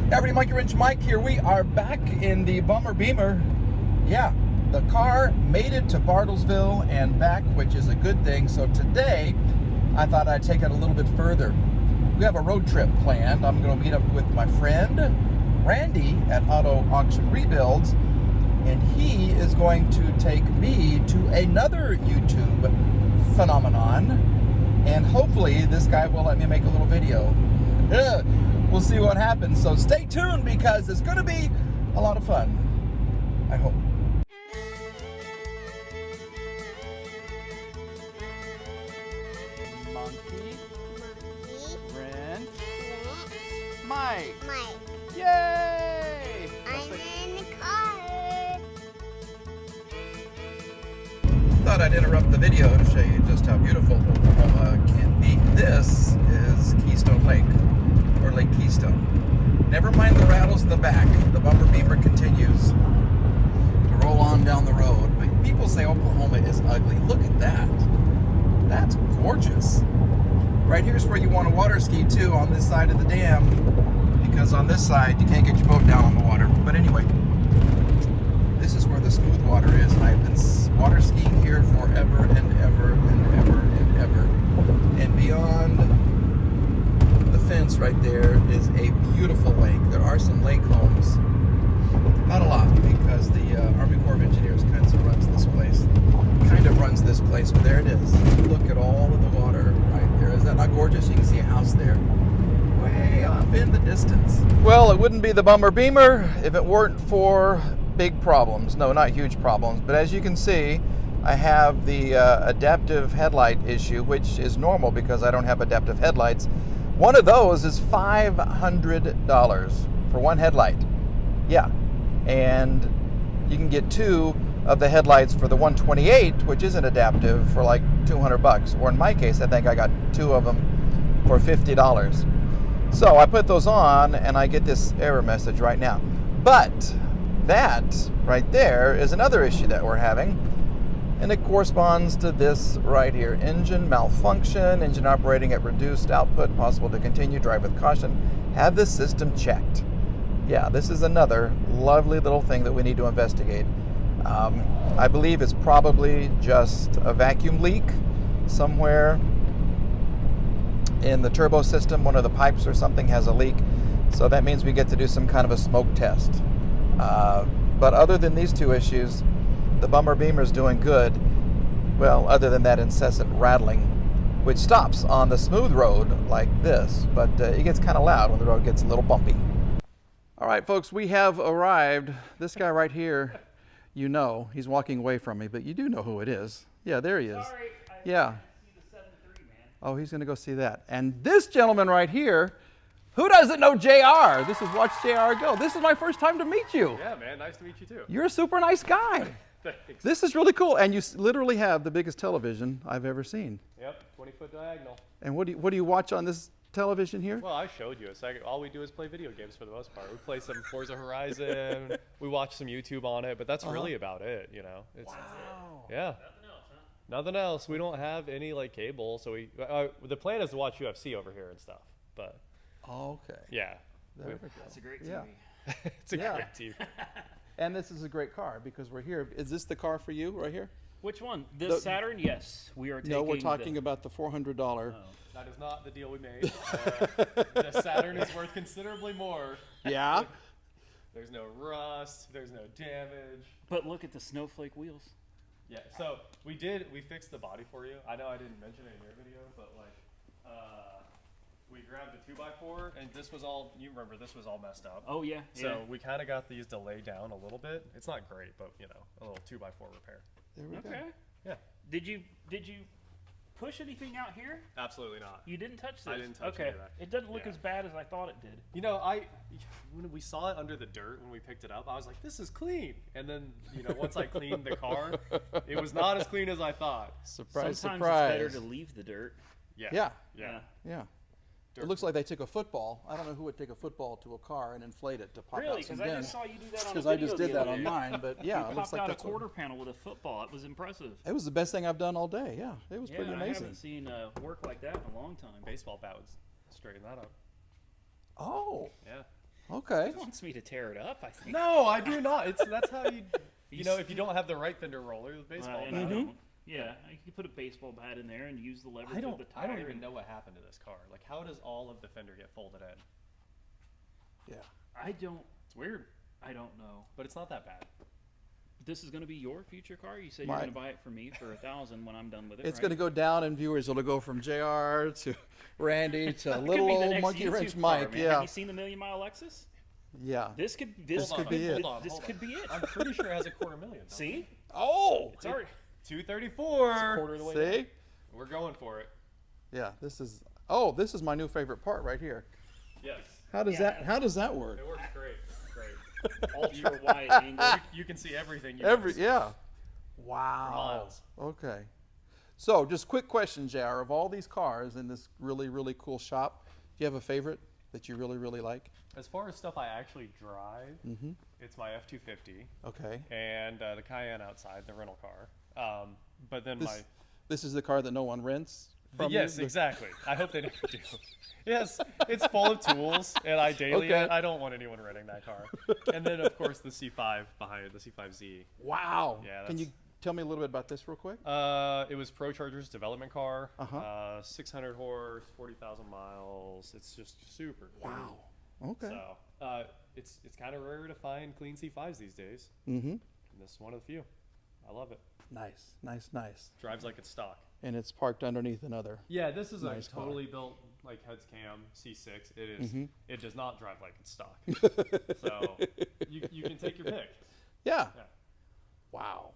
Everybody, Monkey Wrench Mike here. We are back in the Bummer Beamer. Yeah, the car made it to Bartlesville and back, which is a good thing. So today, I thought I'd take it a little bit further. We have a road trip planned. I'm going to meet up with my friend, Randy, at Auto Auction Rebuilds. And he is going to take me to another YouTube phenomenon. And hopefully, this guy will let me make a little video. We'll see what happens. So stay tuned because it's going to be a lot of fun. I hope. Monkey. Wrench. Mike. Yay! I'm in the car. Thought I'd interrupt the video to show you just how beautiful Oklahoma can be. This is Keystone Lake, or Lake Keystone. Never mind the rattles in the back. The Bummer Beamer continues to roll on down the road. But people say Oklahoma is ugly. Look at that. That's gorgeous. Right here's where you want to water ski too, on this side of the dam, because on this side you can't get your boat down on the water. But anyway, this is where the smooth water is, and I've been water skiing here forever and ever and ever and ever. And beyond the fence right there is a beautiful lake. There are some lake homes. Not a lot, because the Army Corps of Engineers kind of runs this place. But there it is. Look at all of the water right there. Is that not gorgeous? You can see a house there, way off in the distance. Well, it wouldn't be the Bummer Beamer if it weren't for big problems. No, not huge problems, but as you can see, I have the adaptive headlight issue, which is normal because I don't have adaptive headlights. One of those is $500 for one headlight. Yeah, and you can get two of the headlights for the 128, which isn't adaptive, for like $200. Or in my case, I think I got two of them for $50. So I put those on and I get this error message right now. But that right there is another issue that we're having, and it corresponds to this right here. Engine malfunction, engine operating at reduced output, possible to continue, drive with caution, have the system checked. Yeah, this is another lovely little thing that we need to investigate. I believe it's probably just a vacuum leak somewhere in the turbo system. One of the pipes or something has a leak, so that means we get to do some kind of a smoke test. But other than these two issues, the Bummer Beamer is doing good. Well, other than that incessant rattling, which stops on the smooth road like this, but it gets kind of loud when the road gets a little bumpy. All right, folks, we have arrived. This guy right here, you know, he's walking away from me, but you do know who it is. Yeah, there he is. Sorry, Yeah. see the 7.3, man. Oh, he's going to go see that. And this gentleman right here, who doesn't know JR? This is Watch JR Go. This is my first time to meet you. Yeah, man, nice to meet you too. You're a super nice guy. Thanks. This is really cool. And you literally have the biggest television I've ever seen. Yep, 20-foot diagonal. And what do you watch on this television here? Well, I showed you a second. All we do is play video games for the most part. We play some Forza Horizon. We watch some YouTube on it, but that's really about it, you know. It's, Wow. Yeah. Nothing else, huh? Nothing else. We don't have any like cable, so the plan is to watch UFC over here and stuff. But Okay. yeah, There we go. That's a great TV. Yeah. it's a Yeah. great TV. And this is a great car because we're here. Is this the car for you right here? Which one? This The- Saturn? Yes. We are taking No, we're talking about the $400. Oh. That is not the deal we made. The Saturn is worth considerably more. Yeah? There's no rust. There's no damage. But look at the snowflake wheels. Yeah, so we fixed the body for you. I know I didn't mention it in your video, but like, we grabbed the 2x4, and this was all, you remember, this was all messed up. Oh, yeah. So we kind of got these to lay down a little bit. It's not great, but you know, a little 2x4 repair. There we go. Okay. Yeah, Did you push anything out here? absolutely not. You didn't touch this? I didn't touch Okay. any of that. It doesn't look Yeah. as bad as I thought it did. You know, when we saw it under the dirt when we picked it up, I was like, this is clean. And then, you know, once I cleaned the car, it was not as clean as I thought. Surprise, Sometimes surprise. it's better to leave the dirt. Yeah. Yeah. Yeah. Yeah. Dirt. It looks like they took a football. I don't know who would take a football to a car and inflate it to pop Really? out some Because I dents. just saw you do that on a Because video I just did the that other on day. mine, but yeah, You it looks popped like out a that's quarter panel with a football. It was impressive. It was the best thing I've done all day. Yeah, it was Yeah, pretty I amazing. haven't seen work like that in a long time. Baseball bat would straighten that up. Oh, Yeah. Okay. He wants me to tear it up, I think. No, I do not. That's how you know, if you don't have the right fender roller, the baseball And I bat. don't. Yeah, you could put a baseball bat in there and use the leverage of the tire. I don't even know what happened to this car. Like, how does all of the fender get folded in? Yeah. I don't. It's weird, I don't know. but it's not that bad. This is going to be your future car. You said Mine. you're going to buy it for me for $1,000 when I'm done with it. It's right? going to go down in viewers. It'll go from JR to Randy to It could little be the old next monkey YouTube wrench car, Mike. man. Yeah. Have you seen the $1 Million Lexus? Yeah. This could could be it. This could be it. I'm pretty sure it has a $250,000. See, Oh. it's already 234. it's a quarter of the way. See? We're going for it. Yeah. This is my new favorite part right here. Yes. How does that work? It works great. Great. Ultra wide angle. You can see everything. Yeah. Wow. Miles. Okay. So, just quick question, JR. Of all these cars in this really, really cool shop, do you have a favorite that you really, really like? As far as stuff I actually drive, it's my F-250 Okay. and the Cayenne outside, the rental car. But then This is the car that no one rents from you? yes, exactly. I hope they never do. Yes, it's full of tools, and I daily Okay. it. I don't want anyone renting that car. And then, of course, the C5 behind it, the C5Z. Wow. Yeah, Can you tell me a little bit about this real quick? It was ProCharger's development car. Uh-huh. 600 horse, 40,000 miles. It's just super. Wow. Okay. So it's kind of rare to find clean C5s these days. Mm-hmm. And this is one of the few. I love it. Nice, nice, nice. Drives like it's stock. And it's parked underneath another. Yeah, this is Nice a car. totally built like heads cam C6. It is. It does not drive like it's stock. So you can take your pick. Yeah. Yeah. Wow.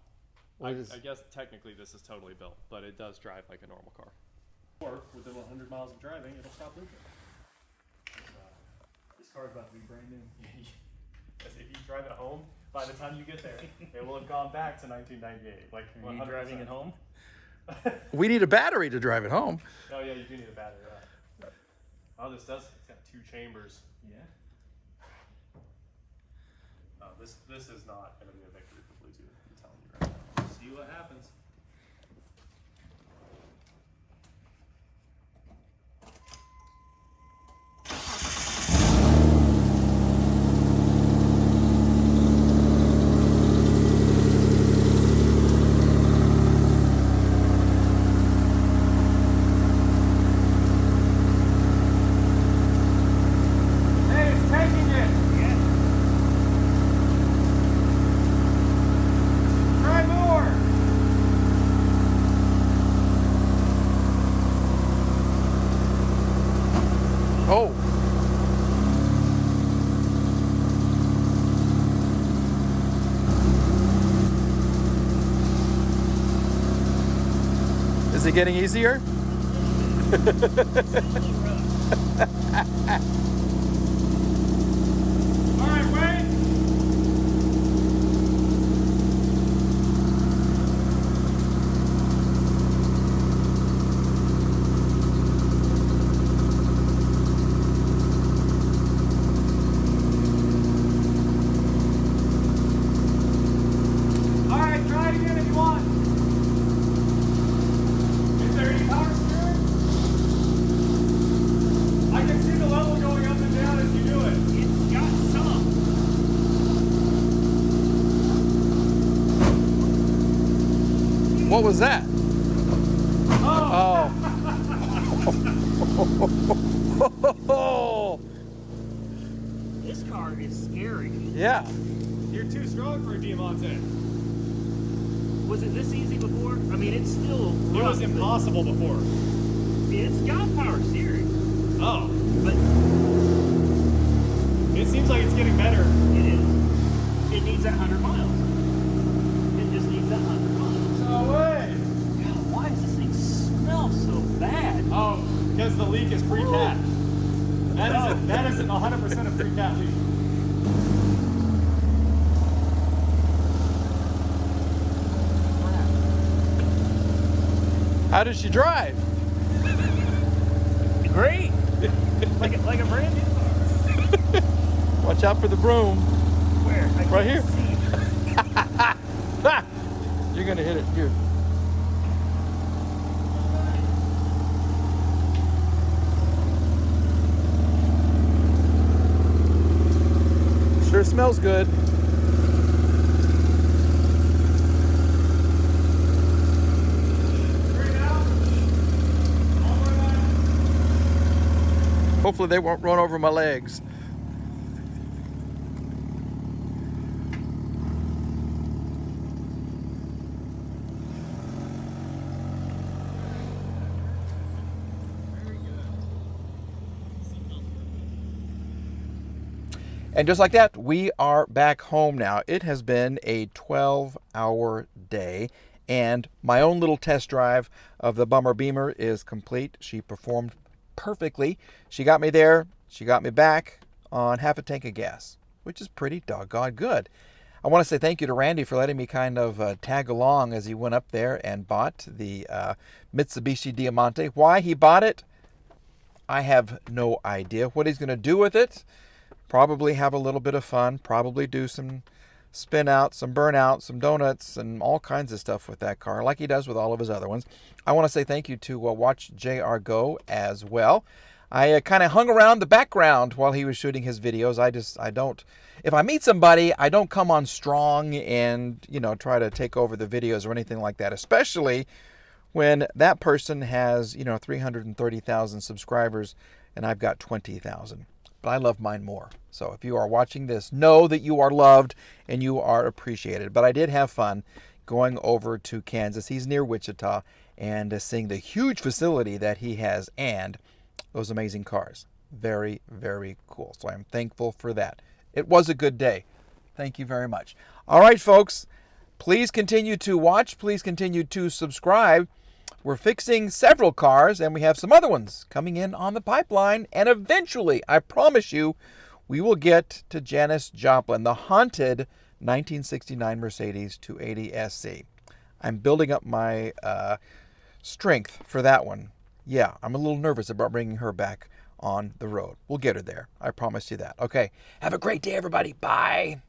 I guess technically this is totally built, but it does drive like a normal car. Or within 100 miles of driving, it'll stop looping. This car is about to be brand new. Because if you drive it home, by the time you get there, it will have gone back to 1998. Like Are you 100%. driving it home? We need a battery to drive it home. Oh yeah, you do need a battery. Yeah. Oh, this does. It's got 2 chambers. Yeah. Oh, this is not going to be a victory for Bluetooth. I'm telling you right now. See what happens. Hey, it's taking it. Yeah. Try more. Oh. Is it getting easier? All right, wait. All right, try it again if you want. Is there any power steering? I can see the level going up and down as you do it. It's got some. What was that? Oh, Oh. This car is scary. Yeah. you're too strong for a Diamante. Was it this easy before? I mean, it's still. It was impossible before. It's got power steering, Oh, but it seems like it's getting better. it is. It needs that 100 miles. It just needs that 100 miles. No way. God, why does this thing smell so bad? Oh, because the leak is pre-cat. That isn't 100% a pre-cat leak. How does she drive? Great. like a brand new car. Watch out for the broom. Where? I Right can't here. see. You're gonna hit it here. Sure smells good. Hopefully they won't run over my legs. And just like that, we are back home now. It has been a 12-hour day, and my own little test drive of the Bummer Beamer is complete. She performed perfectly. She got me there. She got me back on half a tank of gas, which is pretty doggone good. I want to say thank you to Randy for letting me kind of tag along as he went up there and bought the Mitsubishi Diamante. Why he bought it, I have no idea. What he's going to do with it, probably have a little bit of fun, probably do some spin out, some burnout, some donuts, and all kinds of stuff with that car, like he does with all of his other ones. I want to say thank you to Watch JR Go as well. I kind of hung around the background while he was shooting his videos. I don't, if I meet somebody, I don't come on strong and, try to take over the videos or anything like that, especially when that person has, 330,000 subscribers and I've got 20,000. But I love mine more. So if you are watching this, know that you are loved and you are appreciated. But I did have fun going over to Kansas. He's near Wichita, and seeing the huge facility that he has and those amazing cars. Very, very cool. So I'm thankful for that. It was a good day. Thank you very much. All right, folks, please continue to watch. Please continue to subscribe. We're fixing several cars, and we have some other ones coming in on the pipeline. And eventually, I promise you, we will get to Janis Joplin, the haunted 1969 Mercedes 280 SC. I'm building up my strength for that one. Yeah, I'm a little nervous about bringing her back on the road. We'll get her there. I promise you that. Okay, have a great day, everybody. Bye.